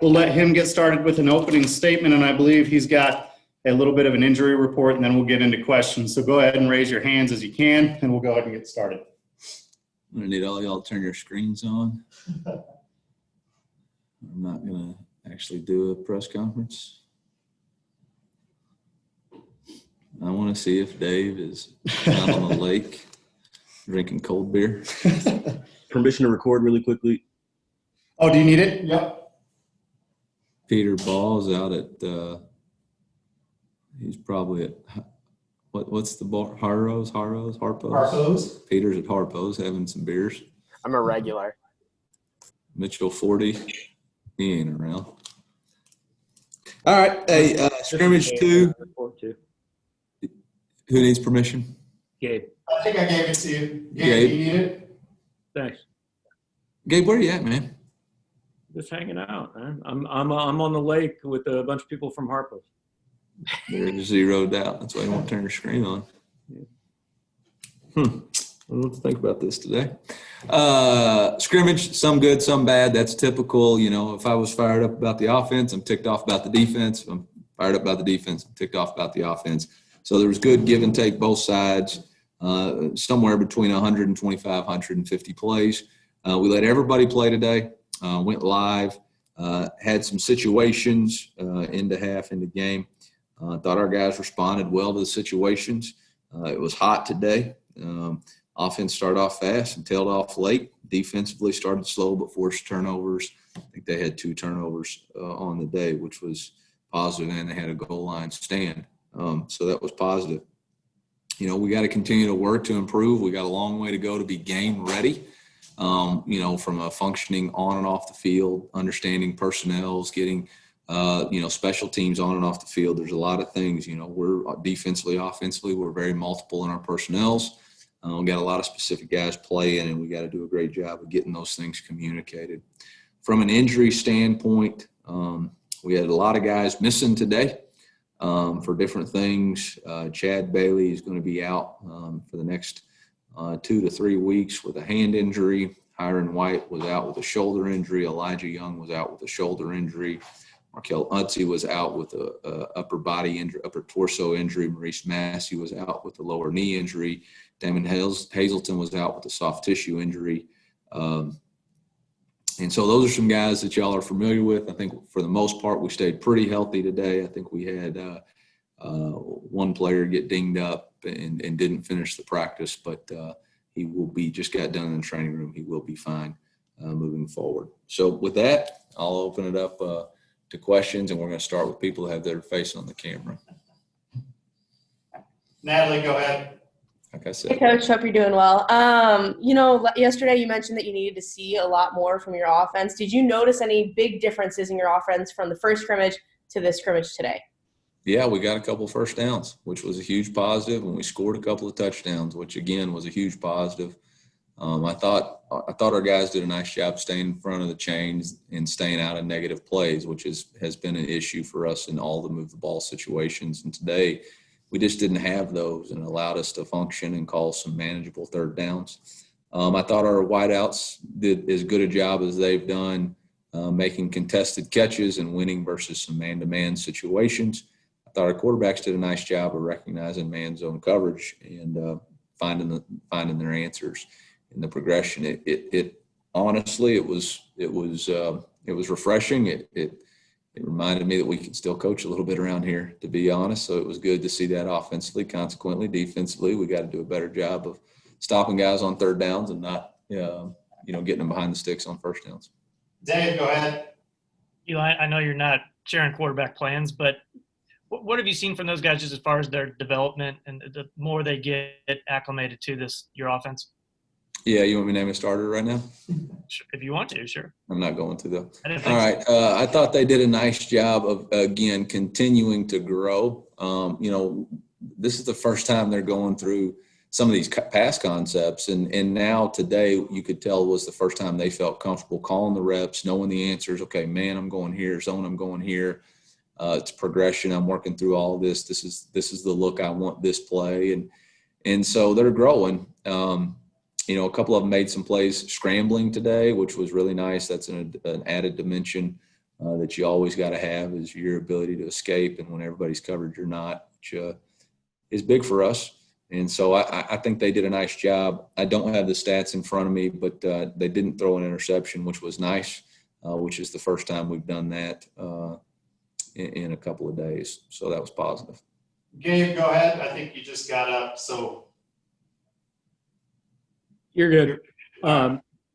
we'll let him get started with an opening statement, and I believe he's got a little bit of an injury report, and then we'll get into questions. So go ahead and raise your hands as you can, and we'll go ahead and get started. I'm going to need all y'all to turn your screens on. I'm not going to actually do a press conference. I want to see if Dave is out on the lake drinking cold beer. Permission to record really quickly. Oh, do you need it? Yep. Peter Ball's out at he's probably at what's the bar? Harpo's. Peter's at Harpo's having some beers. I'm a regular. Mitchell 40, he ain't around. All right, hey, scrimmage 2. Who needs permission? Gabe. I think I gave it to you. Gabe. Do you need it? Thanks. Gabe, where are you at, man? Just hanging out, man. I'm on the lake with a bunch of people from Harpo's. They're zeroed out. That's why you won't turn your screen on. I don't know what to think about this today. Scrimmage, some good, some bad. That's typical. You know, if I was fired up about the offense, I'm ticked off about the defense. If I'm fired up about the defense, I'm ticked off about the offense. So there was good give and take both sides, somewhere between 125, 150 plays. We let everybody play today, went live, had some situations into game. Thought our guys responded well to the situations. It was hot today. Offense started off fast and tailed off late. Defensively started slow but forced turnovers. I think they had 2 turnovers on the day, which was positive, and they had a goal line stand. So that was positive. You know, we got to continue to work to improve. We got a long way to go to be game ready. You know, from a functioning on and off the field, understanding personnels, getting special teams on and off the field. There's a lot of things, you know, we're defensively, offensively, we're very multiple in our personnels. We got a lot of specific guys playing, and we got to do a great job of getting those things communicated. From an injury standpoint, we had a lot of guys missing today for different things. Chad Bailey is going to be out for the next 2 to 3 weeks with a hand injury. Hiron White was out with a shoulder injury. Elijah Young was out with a shoulder injury. Markel Unsey was out with a upper body injury, upper torso injury. Maurice Massey was out with a lower knee injury. Damon Hazelton was out with a soft tissue injury. And so those are some guys that y'all are familiar with. I think for the most part, we stayed pretty healthy today. I think we had one player get dinged up and didn't finish the practice, but he will be, just got done in the training room. He will be fine moving forward. So with that, I'll open it up to questions, and we're going to start with people who have their face on the camera. Natalie, go ahead. Like I said. Hey, Coach. Hope you're doing well. Yesterday you mentioned that you needed to see a lot more from your offense. Did you notice any big differences in your offense from the first scrimmage to this scrimmage today? Yeah, we got a couple first downs, which was a huge positive, and we scored a couple of touchdowns, which again was a huge positive. I thought our guys did a nice job staying in front of the chains and staying out of negative plays, which has been an issue for us in all the move the ball situations. And today we just didn't have those, and allowed us to function and call some manageable third downs. I thought our wideouts did as good a job as they've done making contested catches and winning versus some man-to-man situations. I thought our quarterbacks did a nice job of recognizing man zone coverage and finding their answers in the progression. It honestly, it was refreshing. It reminded me that we can still coach a little bit around here, to be honest. So it was good to see that offensively. Consequently, defensively, we got to do a better job of stopping guys on third downs and not, getting them behind the sticks on first downs. Dave, go ahead. Eli, I know you're not sharing quarterback plans, but what have you seen from those guys just as far as their development and the more they get acclimated to your offense? Yeah, you want me to name a starter right now? If you want to, sure. I'm not going to, though. All right. I thought they did a nice job of, again, continuing to grow. This is the first time they're going through some of these pass concepts. And now today you could tell was the first time they felt comfortable calling the reps, knowing the answers. Okay, man, I'm going here. Zone, I'm going here. It's progression. I'm working through all of this. This is the look I want this play. And so they're growing. A couple of them made some plays scrambling today, which was really nice. That's an added dimension that you always got to have is your ability to escape. And when everybody's covered, you're not, which is big for us. And so I think they did a nice job. I don't have the stats in front of me, but they didn't throw an interception, which was nice, which is the first time we've done that in a couple of days. So that was positive. Gabe, go ahead. I think you just got up, so. You're good.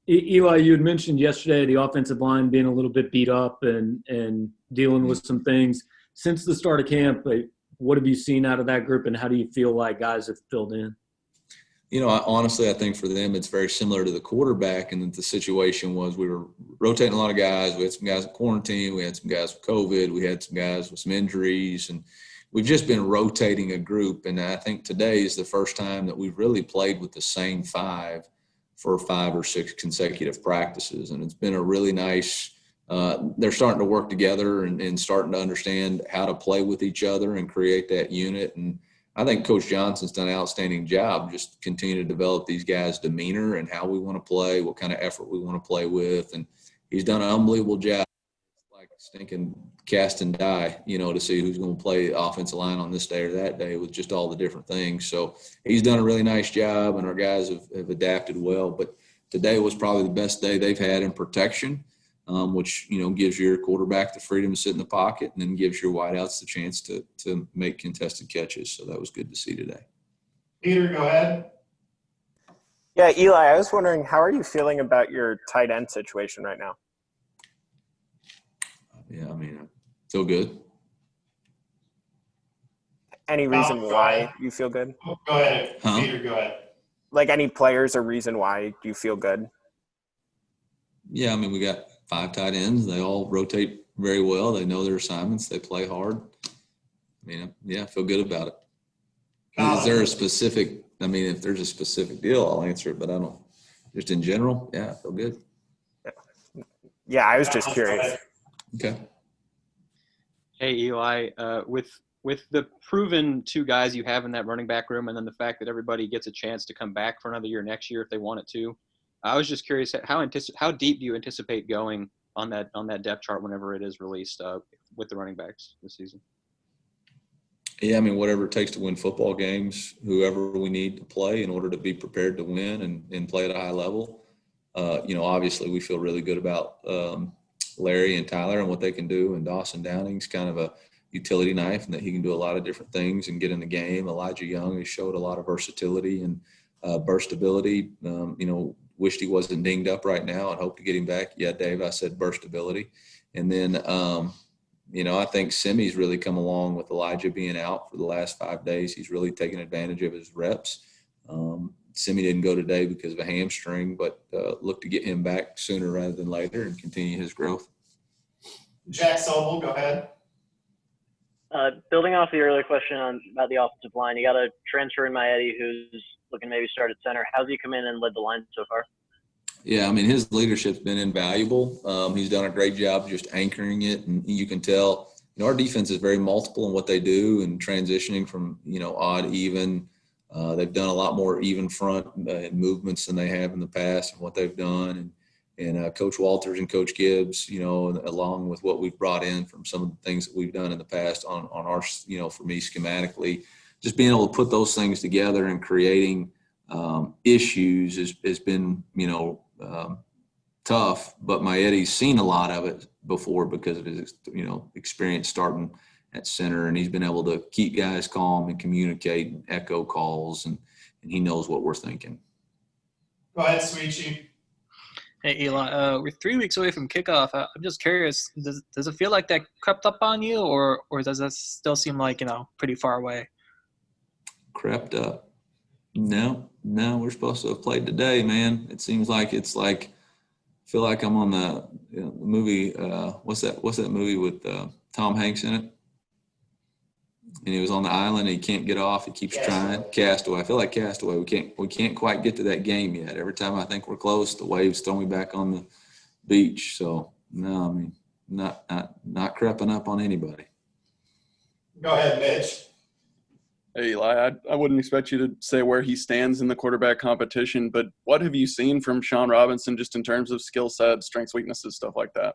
Eli, you had mentioned yesterday the offensive line being a little bit beat up and dealing with some things. Since the start of camp, what have you seen out of that group, and how do you feel like guys have filled in? Honestly, I think for them it's very similar to the quarterback, and that the situation was we were rotating a lot of guys. We had some guys in quarantine. We had some guys with COVID. We had some guys with some injuries, and we've just been rotating a group. And I think today is the first time that we've really played with the same five for 5 or 6 consecutive practices. And it's been a really nice they're starting to work together and starting to understand how to play with each other and create that unit. And I think Coach Johnson's done an outstanding job just continue to develop these guys' demeanor and how we want to play, what kind of effort we want to play with. And he's done an unbelievable job, like stinking cast and die, to see who's going to play offensive line on this day or that day with just all the different things. So he's done a really nice job, and our guys have adapted well. But today was probably the best day they've had in protection. Which, gives your quarterback the freedom to sit in the pocket and then gives your wideouts the chance to make contested catches. So that was good to see today. Peter, go ahead. Yeah, Eli, I was wondering, how are you feeling about your tight end situation right now? Yeah, I feel good. Any reason why you feel good? Go ahead. Huh? Peter, go ahead. Like any players or reason why you feel good? Yeah, we got 5 tight ends. They all rotate very well. They know their assignments. They play hard. I feel good about it. Is there a specific – if there's a specific deal, I'll answer it, but I don't – just in general, yeah, I feel good. Yeah, I was just curious. Okay. Hey, Eli, with the proven 2 guys you have in that running back room, and then the fact that everybody gets a chance to come back for another year next year if they wanted to, I was just curious, how deep do you anticipate going on that depth chart whenever it is released with the running backs this season? Yeah, whatever it takes to win football games, whoever we need to play in order to be prepared to win and play at a high level. Obviously we feel really good about Larry and Tyler and what they can do, and Dawson Downing's kind of a utility knife and that he can do a lot of different things and get in the game. Elijah Young has showed a lot of versatility and burst ability. Wished he wasn't dinged up right now and hope to get him back. Yeah, Dave, I said burst ability. And then, I think Simi's really come along with Elijah being out for the last 5 days. He's really taken advantage of his reps. Simi didn't go today because of a hamstring, but look to get him back sooner rather than later and continue his growth. Jack Sobel, go ahead. Building off the earlier question about the offensive line, you got a transfer in Maietti who's looking to maybe start at center. How's he come in and led the line so far? Yeah, his leadership's been invaluable. He's done a great job just anchoring it, and you can tell, our defense is very multiple in what they do and transitioning from, odd, even. They've done a lot more even front movements than they have in the past and what they've done. And Coach Walters and Coach Gibbs, along with what we've brought in from some of the things that we've done in the past on our, for me schematically, just being able to put those things together and creating issues has been, tough. But Maietti's seen a lot of it before because of his, experience starting at center, and he's been able to keep guys calm and communicate and echo calls, and he knows what we're thinking. Go ahead, Sweetie. Hey, Eli, we're 3 weeks away from kickoff. I'm just curious, does it feel like that crept up on you, or does that still seem like, pretty far away? Crept up? No, we're supposed to have played today, man. It seems like I feel like I'm on the movie, what's that movie with Tom Hanks in it? And he was on the island and he can't get off. He keeps trying. Castaway. I feel like Castaway. We can't quite get to that game yet. Every time I think we're close, the waves throw me back on the beach. So no, not creeping up on anybody. Go ahead, Mitch. Hey, Eli, I wouldn't expect you to say where he stands in the quarterback competition, but what have you seen from Sean Robinson just in terms of skill set, strengths, weaknesses, stuff like that?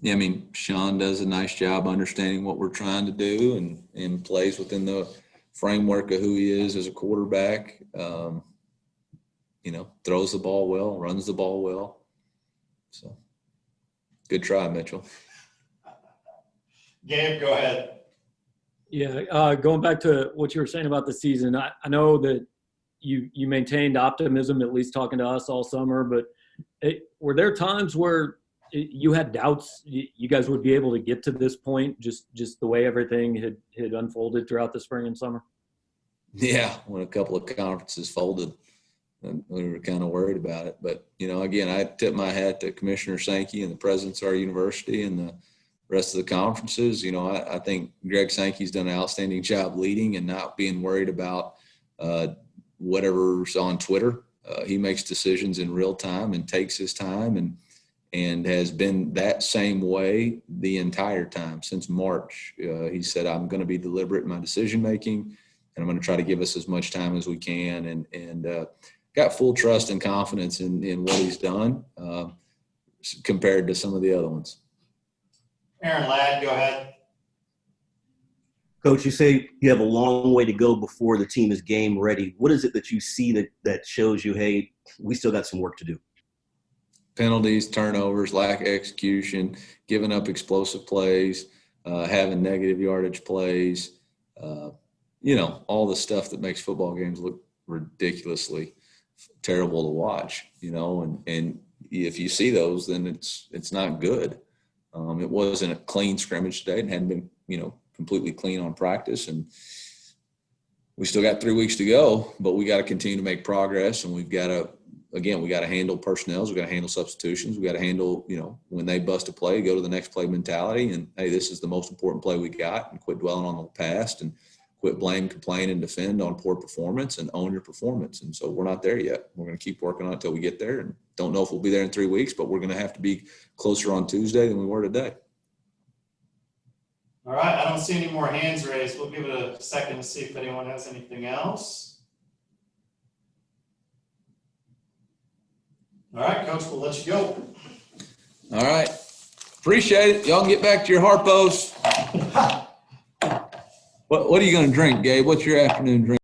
Yeah, I mean, Sean does a nice job understanding what we're trying to do and plays within the framework of who he is as a quarterback. Throws the ball well, runs the ball well. So good try, Mitchell. Gabe, go ahead. Yeah, going back to what you were saying about the season, I know that you maintained optimism, at least talking to us all summer, but were there times where you had doubts you guys would be able to get to this point, just the way everything had unfolded throughout the spring and summer? Yeah, when a couple of conferences folded, we were kind of worried about it. But, again, I tip my hat to Commissioner Sankey and the presidents of our university and the rest of the conferences. I think Greg Sankey's done an outstanding job leading and not being worried about whatever's on Twitter. He makes decisions in real time and takes his time and has been that same way the entire time since March. He said, I'm going to be deliberate in my decision making, and I'm going to try to give us as much time as we can, and got full trust and confidence in what he's done compared to some of the other ones. Aaron Ladd, go ahead. Coach, you say you have a long way to go before the team is game ready. What is it that you see that shows you, hey, we still got some work to do? Penalties, turnovers, lack of execution, giving up explosive plays, having negative yardage plays, all the stuff that makes football games look ridiculously terrible to watch, and if you see those, then it's not good. It wasn't a clean scrimmage today and hadn't been, completely clean on practice, and we still got 3 weeks to go, but we got to continue to make progress, and we got to handle personnel. We got to handle substitutions. We got to handle, when they bust a play, go to the next play mentality. And hey, this is the most important play we got, and quit dwelling on the past and quit blame, complain, and defend on poor performance and own your performance. And so we're not there yet. We're going to keep working on it until we get there, and don't know if we'll be there in 3 weeks, but we're going to have to be closer on Tuesday than we were today. All right, I don't see any more hands raised. We'll give it a second to see if anyone has anything else. All right, Coach, we'll let you go. All right. Appreciate it. Y'all can get back to your Harpos. What are you going to drink, Gabe? What's your afternoon drink?